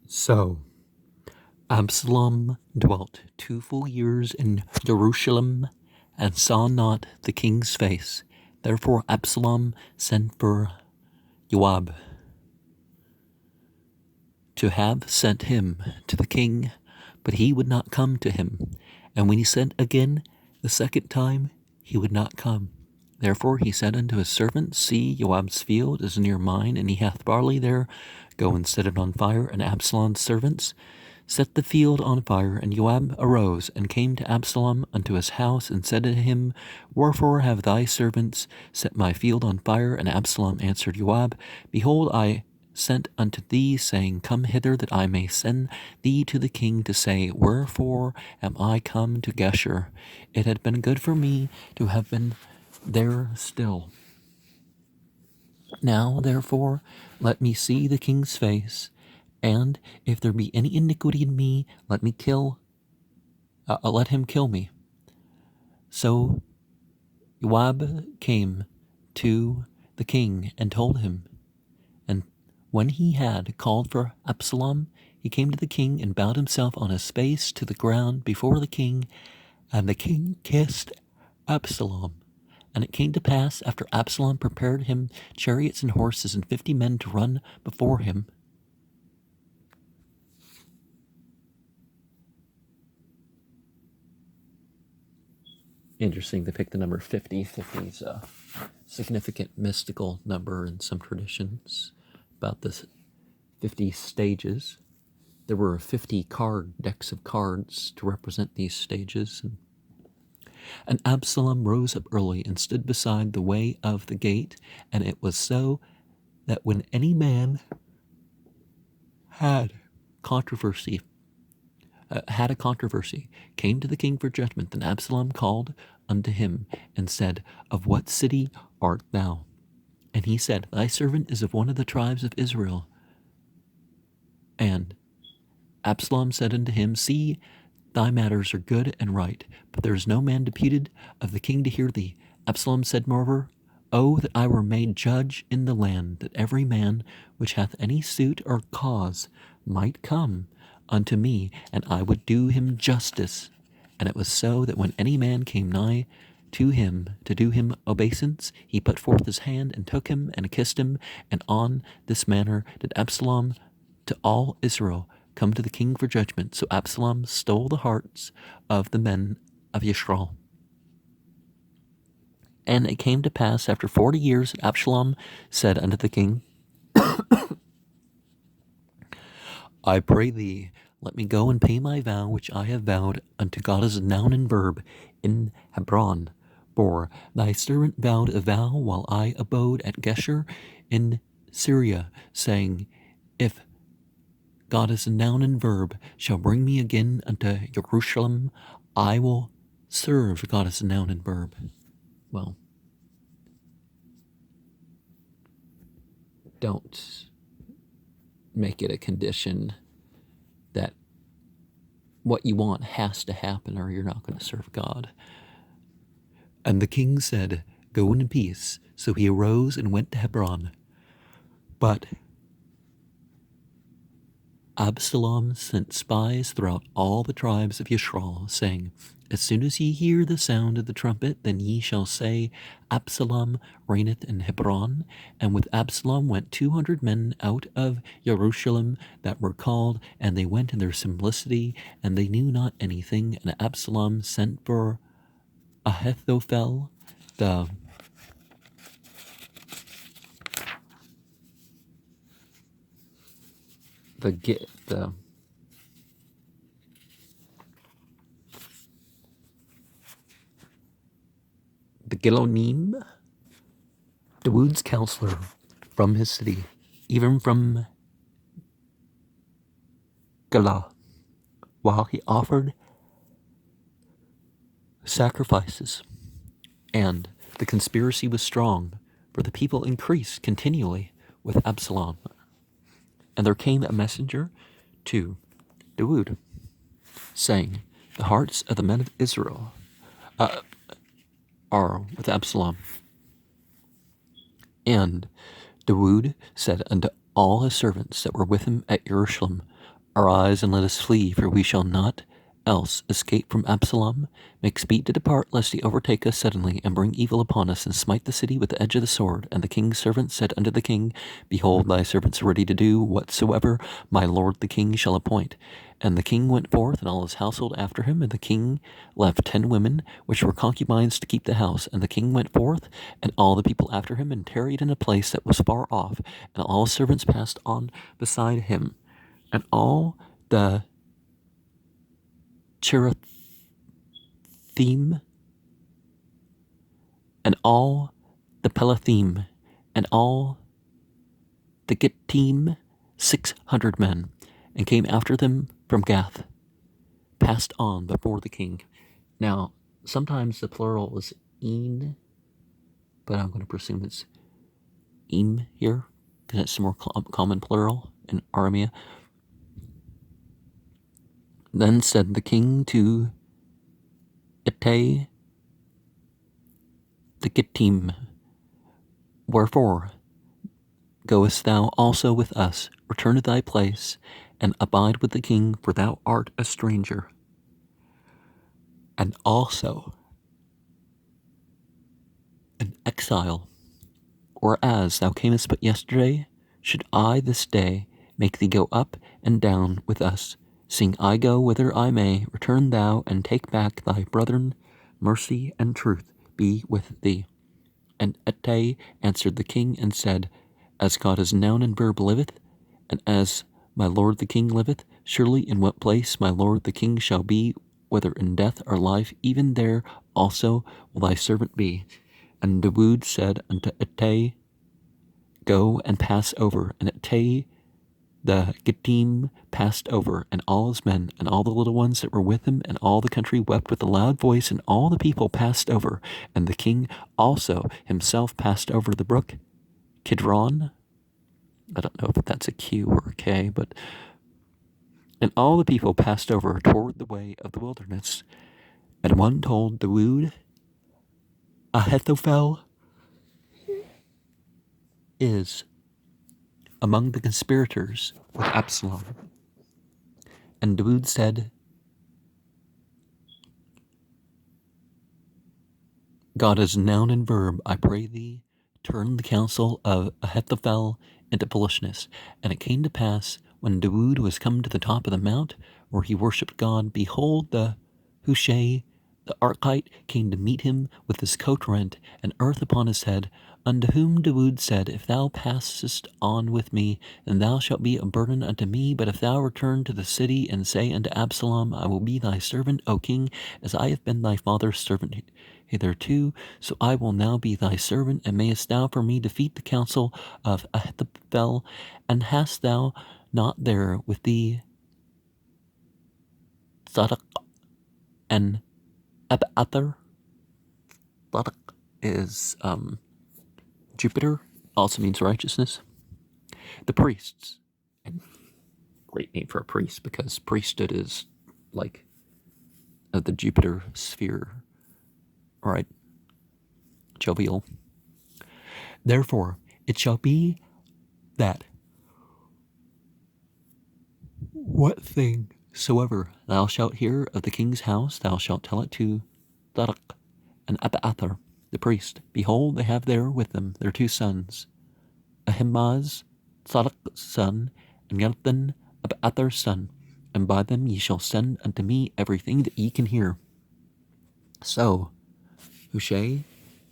So Absalom dwelt 2 full years in Jerusalem, and saw not the king's face. Therefore Absalom sent for Joab to have sent him to the king, but he would not come to him. And when he sent again the second time, he would not come. Therefore he said unto his servants, See, Joab's field is near mine, and he hath barley there. Go and set it on fire. And Absalom's servants set the field on fire. And Joab arose and came to Absalom unto his house, and said to him, Wherefore have thy servants set my field on fire? And Absalom answered Joab, Behold, I sent unto thee, saying, Come hither, that I may send thee to the king, to say, Wherefore am I come to Geshur? It had been good for me to have been there still. Now, therefore, let me see the king's face, and if there be any iniquity in me, let him kill me. So Joab came to the king and told him. And when he had called for Absalom, he came to the king and bowed himself on his face to the ground before the king, and the king kissed Absalom. And it came to pass, after Absalom prepared him chariots and horses and 50 men to run before him, interesting, they picked the number 50. 50 is a significant mystical number in some traditions about the 50 stages. There were 50 decks of cards to represent these stages. And Absalom rose up early and stood beside the way of the gate. And it was so that when any man had a controversy, came to the king for judgment, then Absalom called unto him and said, Of what city art thou? And he said, Thy servant is of one of the tribes of Israel. And Absalom said unto him, See, thy matters are good and right, but there is no man deputed of the king to hear thee. Absalom said moreover, Oh, that I were made judge in the land, that every man which hath any suit or cause might come unto me, and I would do him justice. And it was so that when any man came nigh to him to do him obeisance, he put forth his hand and took him and kissed him. And on this manner did Absalom to all Israel come to the king for judgment. So Absalom stole the hearts of the men of Yisrael. And it came to pass after 40 years, Absalom said unto the king, I pray thee, let me go and pay my vow which I have vowed unto goddess noun and verb in Hebron. For thy servant vowed a vow while I abode at Geshur in Syria, saying, If goddess noun and verb shall bring me again unto Jerusalem, I will serve goddess noun and verb. Well, don't make it a condition that what you want has to happen or you're not going to serve God. And the king said, Go in peace. So he arose and went to Hebron. But Absalom sent spies throughout all the tribes of Yisrael, saying, As soon as ye hear the sound of the trumpet, then ye shall say, Absalom reigneth in Hebron. And with Absalom went 200 men out of Jerusalem that were called, and they went in their simplicity, and they knew not anything. And Absalom sent for Ahithophel, the Gilonim, Dawood's counselor, from his city, even from Gala, while he offered sacrifices. And the conspiracy was strong, for the people increased continually with Absalom. And there came a messenger to Dawood, saying, The hearts of the men of Israel are with Absalom. And Dawood said unto all his servants that were with him at Jerusalem, Arise and let us flee, for we shall not else escape from Absalom. Make speed to depart, lest he overtake us suddenly, and bring evil upon us, and smite the city with the edge of the sword. And the king's servant said unto the king, Behold, thy servants are ready to do whatsoever my lord the king shall appoint. And the king went forth, and all his household after him, and the king left 10 women, which were concubines, to keep the house. And the king went forth, and all the people after him, and tarried in a place that was far off, and all his servants passed on beside him. And all the Cherathim, and all the Pelathim, and all the Gittim, 600 men, and came after them from Gath, passed on before the king. Now, sometimes the plural is een, but I'm going to presume it's im here, because it's a more common plural in Aramea. Then said the king to Ittai the Gittim, Wherefore goest thou also with us? Return to thy place, and abide with the king, for thou art a stranger. And also an exile, or as thou camest but yesterday, should I this day make thee go up and down with us, seeing I go whither I may. Return thou, and take back thy brethren. Mercy and truth be with thee. And Ittai answered the king and said, As God as noun and verb liveth, and as my lord the king liveth, surely in what place my lord the king shall be, whether in death or life, even there also will thy servant be. And Dawood said unto Ittai, Go and pass over. And Ittai the Gittim passed over, and all his men, and all the little ones that were with him, and all the country wept with a loud voice, and all the people passed over. And the king also himself passed over the brook Kidron. I don't know if that's a Q or a K, but... And all the people passed over toward the way of the wilderness. And one told Dawood, Ahithophel is among the conspirators with Absalom. And Dawood said, God is noun and verb, I pray thee, turn the counsel of Ahithophel into foolishness. And it came to pass, when Dawood was come to the top of the mount, where he worshipped God, behold, the Hushai, the Archite, came to meet him with his coat rent, and earth upon his head, unto whom Dawood said, If thou passest on with me, then thou shalt be a burden unto me. But if thou return to the city, and say unto Absalom, I will be thy servant, O king, as I have been thy father's servant hitherto, so I will now be thy servant, and mayest thou for me defeat the counsel of Ahithophel, and hast thou not there with thee Zadok and Abiathar? Zadok is Jupiter, also means righteousness. The priests, and great name for a priest, because priesthood is like the Jupiter sphere, right? Jovial. Therefore, it shall be that what thing soever thou shalt hear of the king's house, thou shalt tell it to Zadok and Abiathar, the priest. Behold, they have there with them their 2 sons, Ahimaaz, Zadok's son, and Jonathan, Abiathar's son. And by them ye shall send unto me everything that ye can hear. So Hushai,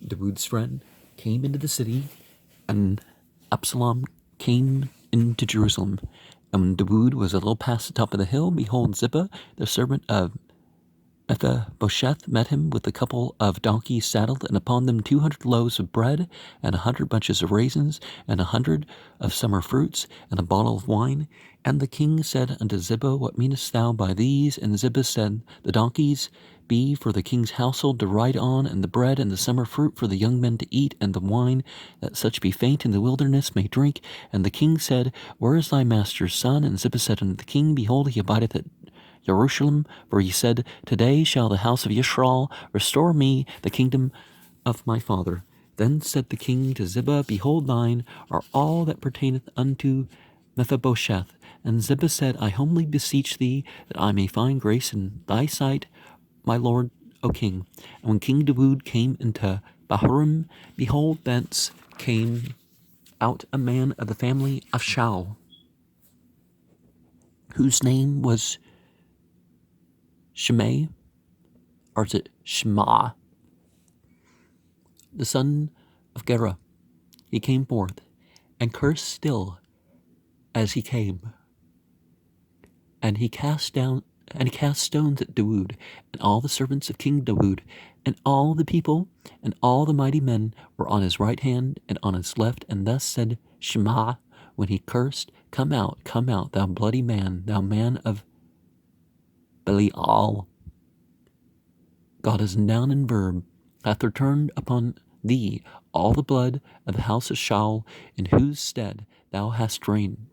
Dawood's friend, came into the city, and Absalom came into Jerusalem. And when Dawood was a little past the top of the hill, behold, Ziba, the servant of Mephibosheth, met him with a couple of donkeys saddled, and upon them 200 loaves of bread, and 100 bunches of raisins, and 100 of summer fruits, and a bottle of wine. And the king said unto Ziba, What meanest thou by these? And Ziba said, The donkeys be for the king's household to ride on, and the bread and the summer fruit for the young men to eat, and the wine, that such be faint in the wilderness may drink. And the king said, Where is thy master's son? And Ziba said unto the king, Behold, he abideth at Jerusalem, for he said, Today shall the house of Yisrael restore me the kingdom of my father. Then said the king to Ziba, Behold, thine are all that pertaineth unto Mephibosheth, And Ziba said, I humbly beseech thee that I may find grace in thy sight, my lord, O king. And when King Dawood came into Bahurim, behold, thence came out a man of the family of Shaul, whose name was Shimei, or is it Shema, the son of Gera. He came forth, and cursed still as he came. And he cast stones at Dawood, and all the servants of King Dawood, and all the people, and all the mighty men were on his right hand and on his left. And thus said Shema, when he cursed, come out, thou bloody man, thou man of Belial. God is noun and verb, hath returned upon thee all the blood of the house of Shaul, in whose stead thou hast reigned.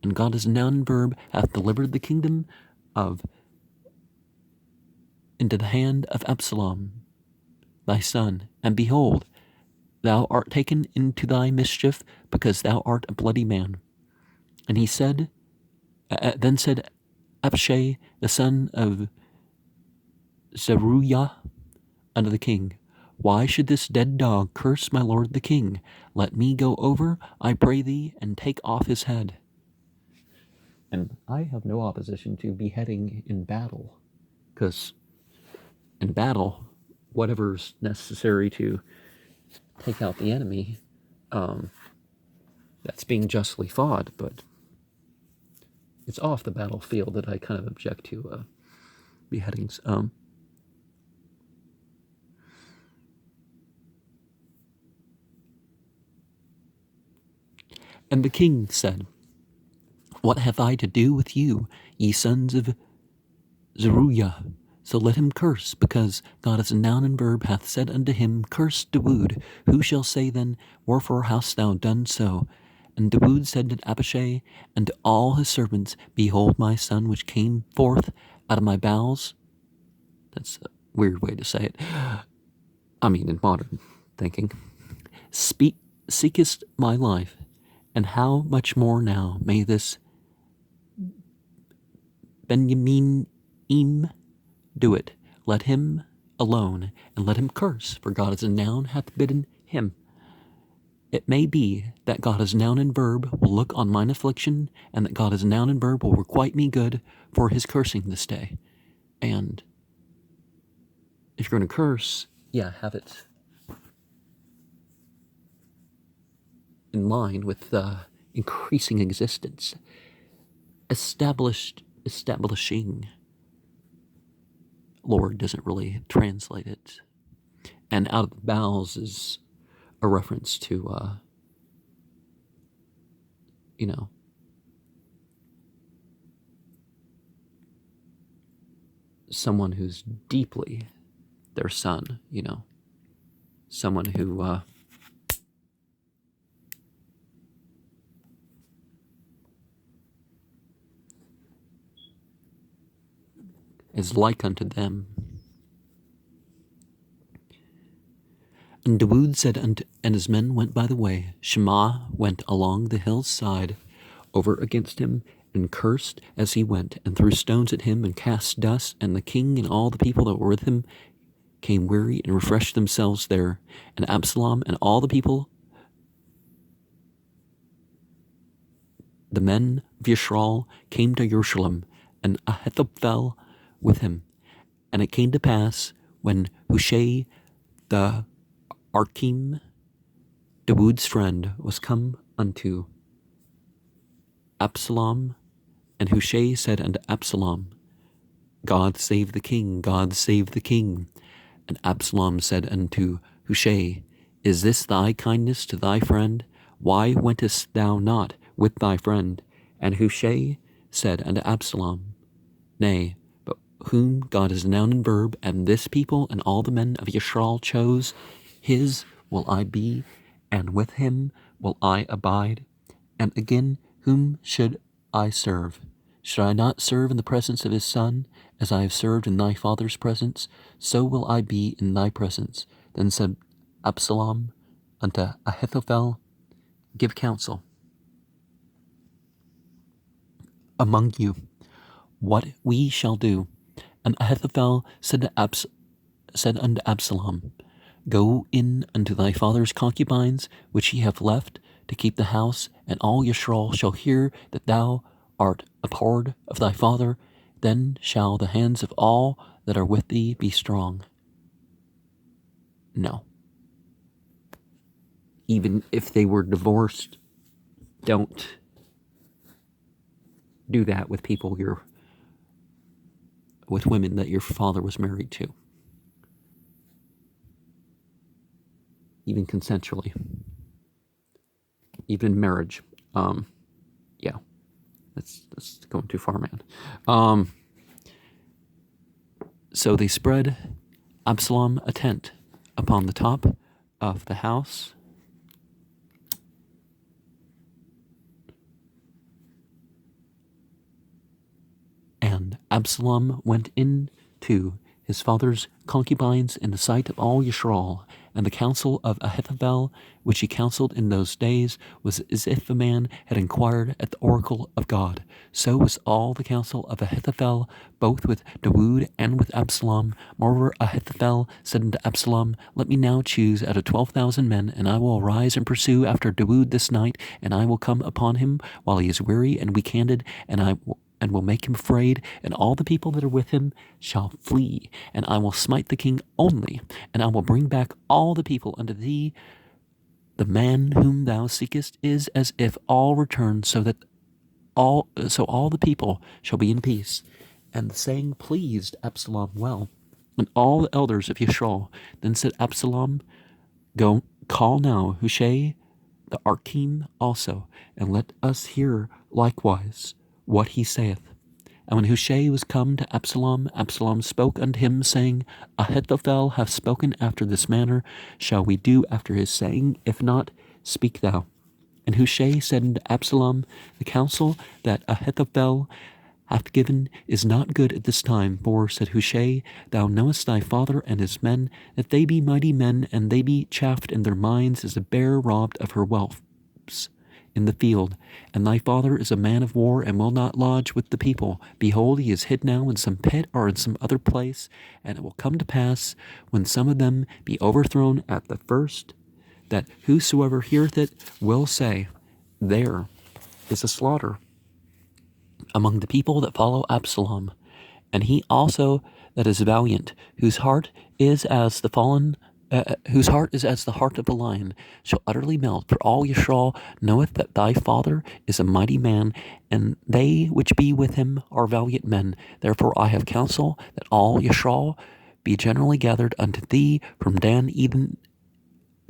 And God is noun and verb, hath delivered the kingdom of into the hand of Absalom, thy son. And behold, thou art taken into thy mischief, because thou art a bloody man. And he said, then said Abishai, the son of Zeruiah, unto the king, why should this dead dog curse my lord the king? Let me go over, I pray thee, and take off his head. And I have no opposition to beheading in battle, because in battle, whatever's necessary to take out the enemy, that's being justly fought, but it's off the battlefield that I kind of object to beheadings. And the king said, what have I to do with you, ye sons of Zeruiah? So let him curse, because God as a noun and verb hath said unto him, curse Dawood. Who shall say then, wherefore hast thou done so? And Dawood said to Abishai and to all his servants, behold my son which came forth out of my bowels. That's a weird way to say it. I mean, in modern thinking. Seekest my life, and how much more now may this Benjamin do it. Let him alone, and let him curse, for God as a noun hath bidden him. It may be that God as noun and verb will look on mine affliction, and that God as noun and verb will requite me good for his cursing this day. And if you're going to curse, yeah, have it in line with the increasing existence. Establishing. Lord doesn't really translate it. And out of the bowels is a reference to, someone who's deeply their son, someone who, is like unto them. And Dawood said and his men went by the way. Shema went along the hill's side over against him, and cursed as he went, and threw stones at him, and cast dust. And the king and all the people that were with him came weary, and refreshed themselves there. And Absalom and all the people, the men of Yisrael, came to Jerusalem, and Ahithophel with him. And it came to pass, when Hushai the Archim, Dawood's friend, was come unto Absalom, and Hushai said unto Absalom, God save the king, God save the king. And Absalom said unto Hushai, is this thy kindness to thy friend? Why wentest thou not with thy friend? And Hushai said unto Absalom, nay, but whom God is noun and verb, and this people and all the men of Yisrael chose, his will I be, and with him will I abide. And again, whom should I serve? Should I not serve in the presence of his son, as I have served in thy father's presence? So will I be in thy presence. Then said Absalom unto Ahithophel, give counsel. among you what we shall do. And Ahithophel said unto Absalom, Go in unto thy father's concubines, which he hath left, to keep the house, and all Yisrael shall hear that thou art abhorred of thy father. Then shall the hands of all that are with thee be strong. No. Even if they were divorced, don't do that with people with women that your father was married to. Even consensually. Even marriage. Yeah. That's going too far, man. So they spread Absalom a tent upon the top of the house. And Absalom went in to his father's concubines in the sight of all Yisrael, and the counsel of Ahithophel, which he counseled in those days, was as if a man had inquired at the oracle of God. So was all the counsel of Ahithophel, both with Dawood and with Absalom. Moreover, Ahithophel said unto Absalom, Let me now choose out of 12,000 men, and I will arise and pursue after Dawood this night, and I will come upon him while he is weary and weak-handed, and will make him afraid, and all the people that are with him shall flee. And I will smite the king only, and I will bring back all the people unto thee. The man whom thou seekest is as if all return, so all the people shall be in peace. And the saying pleased Absalom well, and all the elders of Yisrael. Then said Absalom, Go call now Hushai the Archim also, and let us hear likewise what he saith. And when Hushai was come to Absalom, Absalom spoke unto him, saying, Ahithophel hath spoken after this manner. Shall we do after his saying? If not, speak thou. And Hushai said unto Absalom, The counsel that Ahithophel hath given is not good at this time. For, said Hushai, Thou knowest thy father and his men, that they be mighty men, and they be chafed in their minds as a bear robbed of her whelps in the field. And thy father is a man of war, and will not lodge with the people. Behold, he is hid now in some pit or in some other place. And it will come to pass, when some of them be overthrown at the first, that whosoever heareth it will say, There is a slaughter among the people that follow Absalom. And he also that is valiant, whose heart is as the heart of a lion, shall utterly melt. For all Yisrael knoweth that thy father is a mighty man, and they which be with him are valiant men. Therefore I have counsel that all Yisrael be generally gathered unto thee, from Dan even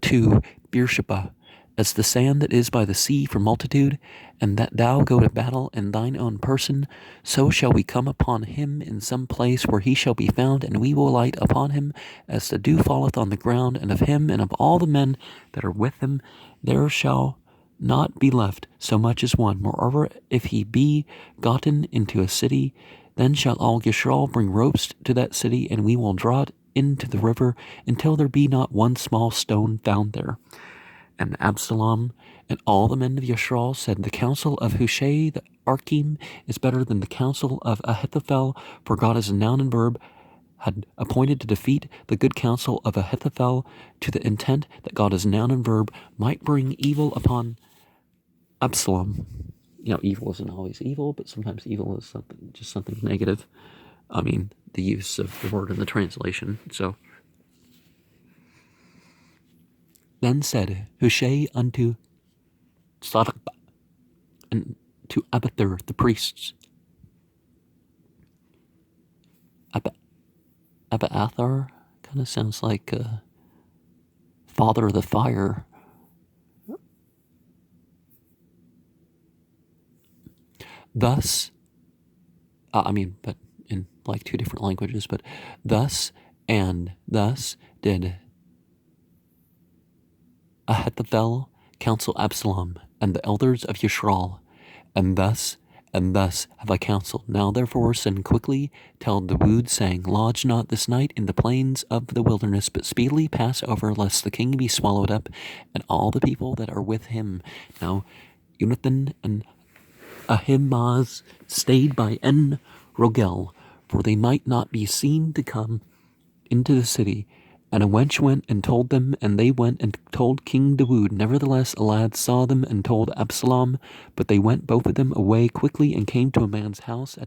to Beersheba, as the sand that is by the sea for multitude, and that thou go to battle in thine own person. So shall we come upon him in some place where he shall be found, and we will light upon him as the dew falleth on the ground, and of him and of all the men that are with him there shall not be left so much as one. Moreover, if he be gotten into a city, then shall all Yisrael bring ropes to that city, and we will draw it into the river until there be not one small stone found there. And Absalom and all the men of Yisrael said, The counsel of Hushai the Archim is better than the counsel of Ahithophel, for God as a noun and verb had appointed to defeat the good counsel of Ahithophel, to the intent that God as noun and verb might bring evil upon Absalom. You know, evil isn't always evil, but sometimes evil is something negative. I mean, the use of the word in the translation. So, then said Hushai unto Sadok and to Abiathar the priests, Abiathar kind of sounds like father of the fire. Thus, but in like two different languages, but thus and thus did Ahithophel counsel Absalom and the elders of Yisrael, and thus have I counseled. Now therefore send quickly, tell Dawood, saying, Lodge not this night in the plains of the wilderness, but speedily pass over, lest the king be swallowed up, and all the people that are with him. Now Jonathan and Ahimaaz stayed by En Rogel, for they might not be seen to come into the city. And a wench went and told them, and they went and told King Dawood. Nevertheless, a lad saw them and told Absalom, but they went both of them away quickly and came to a man's house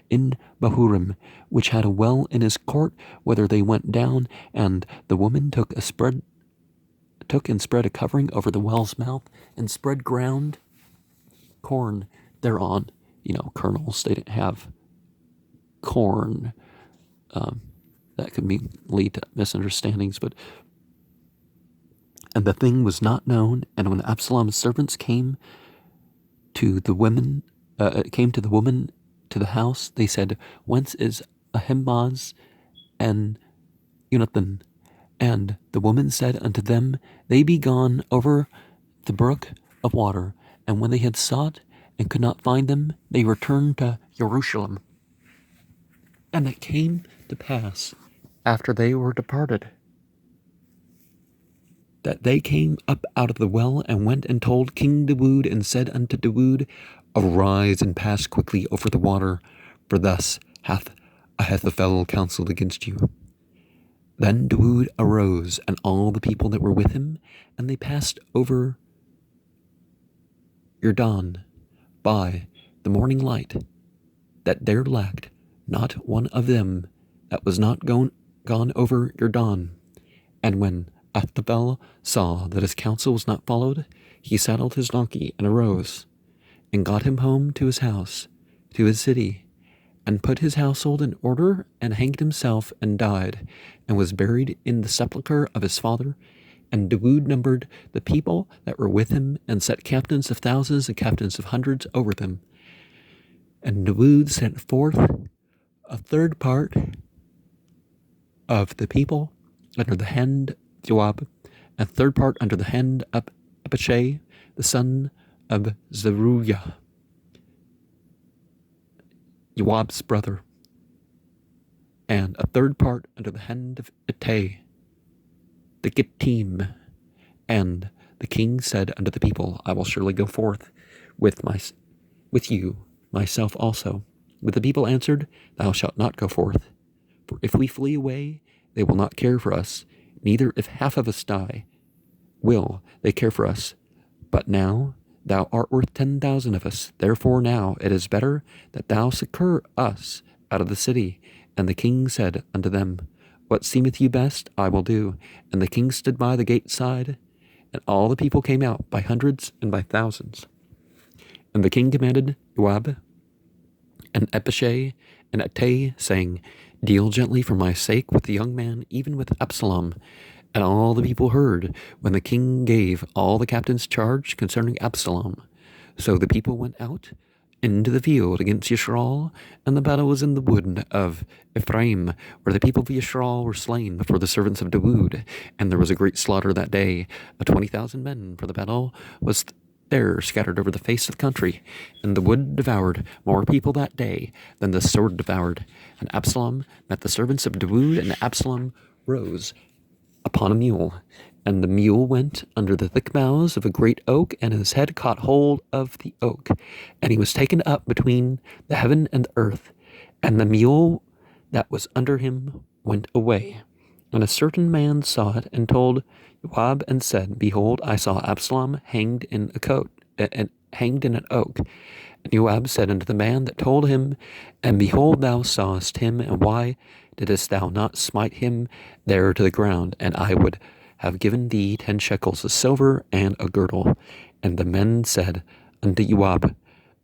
in Bahurim, which had a well in his court, whither they went down, and the woman took and spread a covering over the well's mouth, and spread ground corn thereon. Kernels, they didn't have corn. That could lead to misunderstandings, and the thing was not known. And when Absalom's servants came to the woman to the house, they said, "Whence is Ahimaaz and Jonathan?" And the woman said unto them, "They be gone over the brook of water." And when they had sought and could not find them, they returned to Jerusalem. And it came to pass, after they were departed, that they came up out of the well, and went and told King Dawood, and said unto Dawood, "Arise and pass quickly over the water, for thus hath Ahithophel counseled against you." Then Dawood arose, and all the people that were with him, and they passed over Jordan by the morning light, that there lacked not one of them that was not gone over Jordan. And when Ahithophel saw that his counsel was not followed, he saddled his donkey and arose, and got him home to his house, to his city, and put his household in order, and hanged himself, and died, and was buried in the sepulchre of his father. And Dawood numbered the people that were with him, and set captains of thousands and captains of hundreds over them. And Dawood sent forth a third part of the people under the hand of Joab, and a third part under the hand of Abishai, the son of Zeruiah, Joab's brother, and a third part under the hand of Ittai, the Gittim. And the king said unto the people, "I will surely go forth with you, myself also." But the people answered, "Thou shalt not go forth. For if we flee away, they will not care for us, neither if half of us die, will they care for us. But now thou art worth 10,000 of us. Therefore now it is better that thou succor us out of the city." And the king said unto them, "What seemeth you best, I will do." And the king stood by the gate side, and all the people came out by hundreds and by thousands. And the king commanded Joab and Abishai and Ittai, saying, "Deal gently for my sake with the young man, even with Absalom." And all the people heard when the king gave all the captains charge concerning Absalom. So the people went out into the field against Yisrael, and the battle was in the wood of Ephraim, where the people of Yisrael were slain before the servants of Dawood. And there was a great slaughter that day of 20,000 men, for the battle was there scattered over the face of the country. And the wood devoured more people that day than the sword devoured. And Absalom met the servants of Dawood, and Absalom rose upon a mule. And the mule went under the thick boughs of a great oak, and his head caught hold of the oak. And he was taken up between the heaven and the earth. And the mule that was under him went away. And a certain man saw it, and told Joab, and said, "Behold, I saw Absalom hanged in an oak." And Joab said unto the man that told him, "And behold, thou sawest him, and why didst thou not smite him there to the ground? And I would have given thee 10 shekels of silver and a girdle." And the men said unto Joab,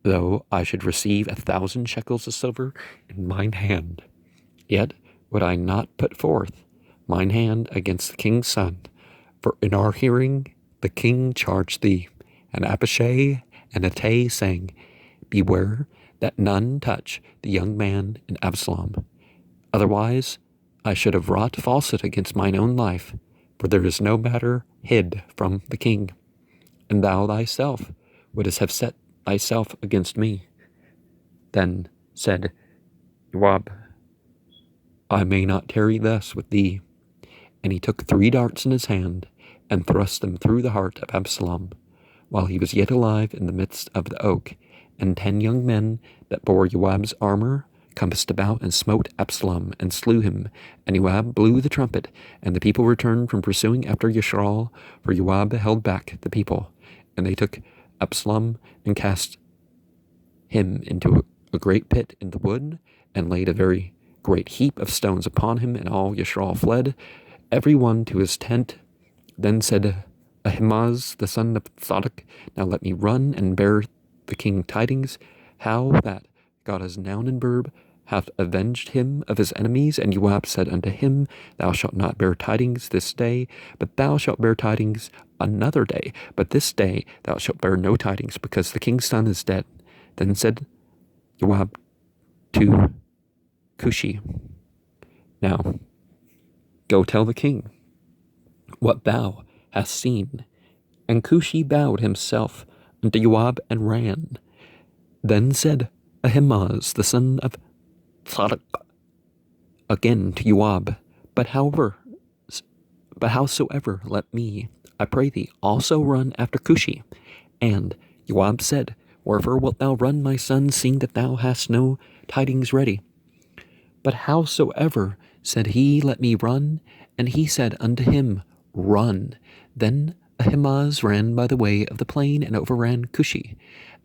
"Though I should receive 1,000 shekels of silver in mine hand, yet would I not put forth mine hand against the king's son. For in our hearing the king charged thee, and Abishai and Ittai, saying, Beware that none touch the young man and Absalom. Otherwise I should have wrought falsehood against mine own life, for there is no matter hid from the king. And thou thyself wouldst have set thyself against me." Then said Joab, "I may not tarry thus with thee." And he took 3 darts in his hand, and thrust them through the heart of Absalom, while he was yet alive in the midst of the oak. And 10 young men that bore Joab's armor compassed about and smote Absalom and slew him. And Joab blew the trumpet, and the people returned from pursuing after Yashral, for Joab held back the people. And they took Absalom and cast him into a great pit in the wood, and laid a very great heap of stones upon him, and all Yashral fled, every one to his tent. Then said Ahimaaz the son of Zadok, Now let me run and bear the king tidings, how that God has Naunenberg hath avenged him of his enemies. And Joab said unto him, Thou shalt not bear tidings this day, but thou shalt bear tidings another day. But this day thou shalt bear no tidings, because the king's son is dead. Then said Joab to Cushi, Now go tell the king what thou hast seen. And Cushi bowed himself unto Joab and ran. Then said Ahimaaz the son of Zadok again to Joab, But howsoever, let me, I pray thee, also run after Cushi. And Joab said, Wherefore wilt thou run, my son, seeing that thou hast no tidings ready? But howsoever, said he, let me run. And he said unto him, Run. Then Ahimaaz ran by the way of the plain, and overran Cushi.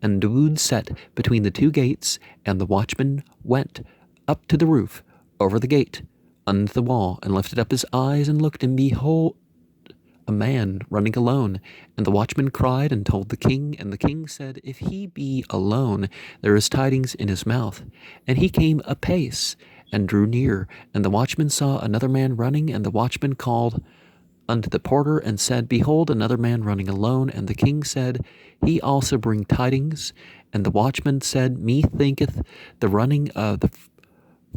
And Daud sat between the two gates, and the watchman went up to the roof, over the gate, unto the wall, and lifted up his eyes, and looked, and behold, a man running alone. And the watchman cried and told the king, and the king said, If he be alone, there is tidings in his mouth. And he came apace, and drew near, and the watchman saw another man running, and the watchman called unto the porter, and said, Behold, another man running alone. And the king said, He also bring tidings. And the watchman said, Methinketh the running of the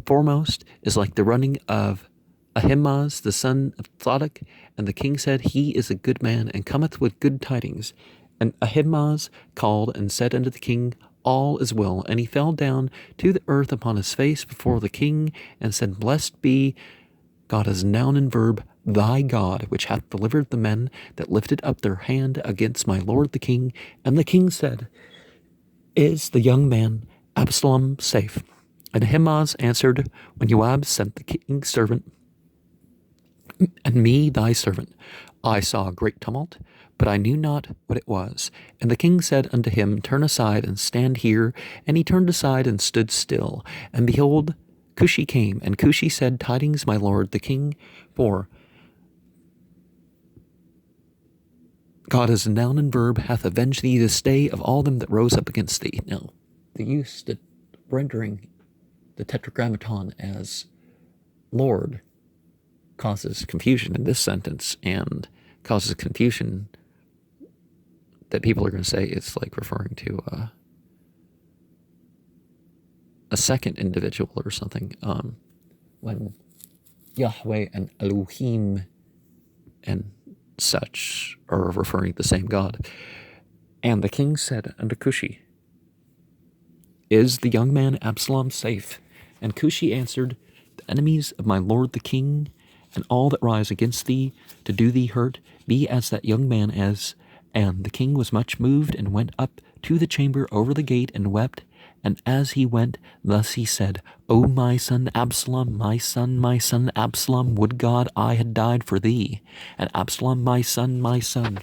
foremost is like the running of Ahimaaz the son of Zadok. And the king said, He is a good man, and cometh with good tidings. And Ahimaaz called and said unto the king, All is well. And he fell down to the earth upon his face before the king, and said, Blessed be God as Naunenberg, thy God, which hath delivered the men that lifted up their hand against my lord the king. And the king said, Is the young man Absalom safe? And Ahimaaz answered, When Joab sent the king's servant, and me thy servant, I saw a great tumult, but I knew not what it was. And the king said unto him, Turn aside and stand here. And he turned aside and stood still. And behold, Cushi came, and Cushi said, Tidings, my lord the king, for God as Naunenberg hath avenged thee this day of all them that rose up against thee. Now, the use of rendering the tetragrammaton as Lord causes confusion in this sentence, and causes confusion that people are going to say it's like referring to a second individual or something, when Yahweh and Elohim and such are referring to the same God. And the king said unto Cushi, Is the young man Absalom safe? And Cushi answered, The enemies of my lord the king, and all that rise against thee to do thee hurt, be as that young man is. And the king was much moved, and went up to the chamber over the gate, and wept. And as he went, thus he said, O my son Absalom, my son Absalom, would God I had died for thee. And Absalom, my son,